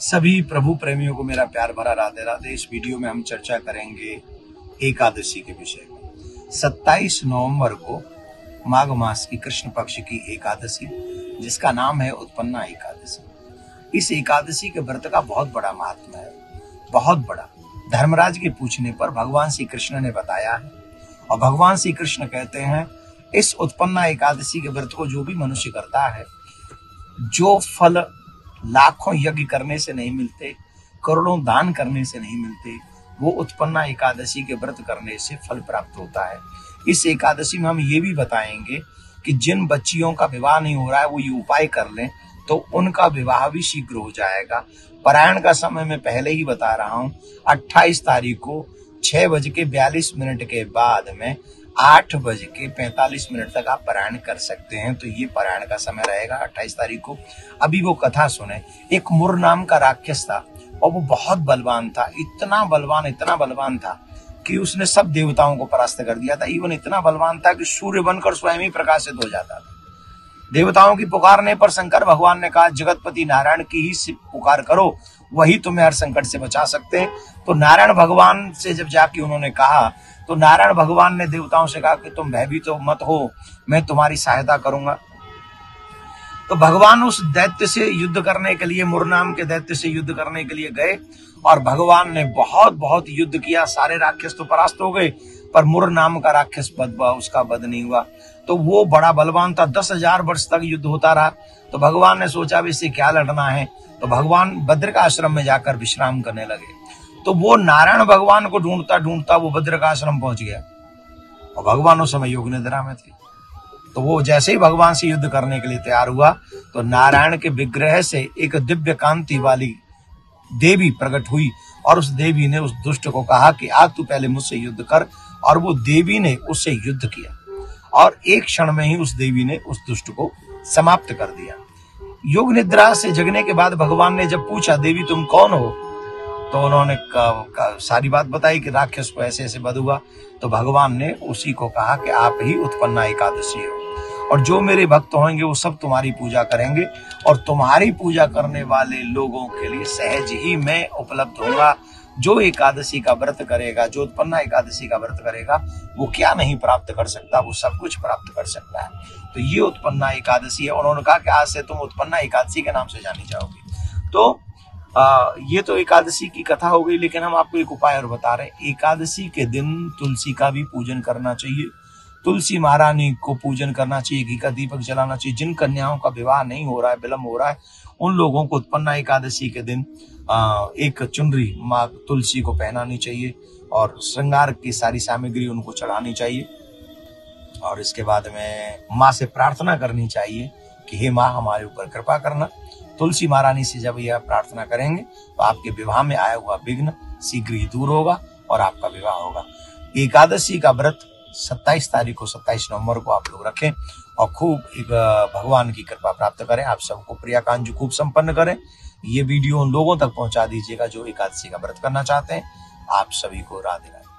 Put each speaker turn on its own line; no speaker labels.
सभी प्रभु प्रेमियों को मेरा प्यार भरा राधे राधे। इस वीडियो में हम चर्चा करेंगे एकादशी के विषय में। 27 नवंबर को माघ मास की कृष्ण पक्ष की एकादशी, जिसका नाम है उत्पन्ना एकादशी। इस एकादशी के व्रत का बहुत बड़ा महात्मा है, बहुत बड़ा। धर्मराज के पूछने पर भगवान श्री कृष्ण ने बताया है, और भगवान श्री कृष्ण कहते हैं इस उत्पन्ना एकादशी के व्रत को जो भी मनुष्य करता है, जो फल लाखों यज्ञ करने से नहीं मिलते, करोड़ों दान करने से नहीं मिलते, वो उत्पन्ना एकादशी के व्रत करने से फल प्राप्त होता है। इस एकादशी में हम ये भी बताएंगे कि जिन बच्चियों का विवाह नहीं हो रहा है वो ये उपाय कर लें तो उनका विवाह भी शीघ्र हो जाएगा। पारायण का समय मैं पहले ही बता रहा हूँ, 28 तारीख को 6:42 के बाद में 8:45 तक आप पारायण कर सकते हैं। तो ये पारायण का समय रहेगा 28 तारीख को। अभी वो कथा सुने। एक मुर नाम का राक्षस था और वो बहुत बलवान था, इतना बलवान था कि उसने सब देवताओं को परास्त कर दिया था। इवन इतना बलवान था कि सूर्य बनकर स्वयं ही प्रकाशित हो जाता था। देवताओं की पुकारने पर शंकर भगवान ने कहा जगतपति नारायण की ही पुकार करो, वही तुम्हें हर संकट से बचा सकते हैं। तो नारायण भगवान से जब जाके उन्होंने कहा तो नारायण भगवान ने देवताओं से कहा कि तुम भयभीत तो मत हो, मैं तुम्हारी सहायता करूंगा। तो भगवान उस दैत्य से युद्ध करने के लिए, मुर नाम के दैत्य से युद्ध करने के लिए गए और भगवान ने बहुत युद्ध किया। सारे राक्षस तो परास्त हो गए, पर मुर नाम का राक्षस उसका वध नहीं हुआ। तो वो बड़ा बलवान था, 10,000 वर्ष तक युद्ध होता रहा। तो भगवान ने सोचा अब इससे क्या लड़ना है, तो भगवान बद्र का आश्रम में जाकर विश्राम करने लगे। तो वो नारायण भगवान को ढूंढता वो बद्र का आश्रम पहुंच गया, और भगवान उस समय योग निद्रा में थे। तो वो जैसे ही भगवान से युद्ध करने के लिए तैयार हुआ तो नारायण के विग्रह से एक दिव्य कांति वाली देवी प्रकट हुई, और उस देवी ने उस दुष्ट को कहा कि आज तू पहले मुझसे युद्ध कर। और वो देवी ने उससे युद्ध किया, और एक क्षण में ही उस देवी ने उस दुष्ट को समाप्त कर दिया। योग निद्रा से जगने के बाद भगवान ने जब पूछा देवी तुम कौन हो, तो उन्होंने सारी बात बताई कि राक्षस को ऐसे ऐसे वध हुआ। तो भगवान ने उसी को कहा कि आप ही उत्पन्ना एकादशी हो, और जो मेरे भक्त होंगे वो सब तुम्हारी पूजा करेंगे, और तुम्हारी पूजा करने वाले लोगों के लिए सहज ही मैं उपलब्ध होगा। जो एकादशी का व्रत करेगा, जो उत्पन्ना एकादशी का व्रत करेगा, वो क्या नहीं प्राप्त कर सकता, वो सब कुछ प्राप्त कर सकता है। तो ये उत्पन्ना एकादशी है। उन्होंने कहा कि आज से तुम उत्पन्ना एकादशी के नाम से जानी जाओगी। तो ये तो एकादशी की कथा हो गई, लेकिन हम आपको एक उपाय और बता रहे हैं। एकादशी के दिन तुलसी का भी पूजन करना चाहिए, तुलसी महारानी को पूजन करना चाहिए, घी का दीपक जलाना चाहिए। जिन कन्याओं का विवाह नहीं हो रहा है, विलंब हो रहा है, उन लोगों को उत्पन्ना एकादशी के दिन एक चुनरी माँ तुलसी को पहनानी चाहिए, और श्रृंगार की सारी सामग्री उनको चढ़ानी चाहिए। और इसके बाद में माँ से प्रार्थना करनी चाहिए कि हे माँ हमारे ऊपर कृपा करना। तुलसी महारानी से जब यह प्रार्थना करेंगे तो आपके विवाह में आया हुआ विघ्न शीघ्र ही दूर होगा और आपका विवाह होगा। एकादशी का व्रत 27 नवंबर को आप लोग रखें, और खूब भगवान की कृपा प्राप्त करें। आप सबको प्रियाकांजू खूब संपन्न करें। ये वीडियो उन लोगों तक पहुंचा दीजिएगा जो एकादशी का व्रत करना चाहते हैं। आप सभी को राधे राधे।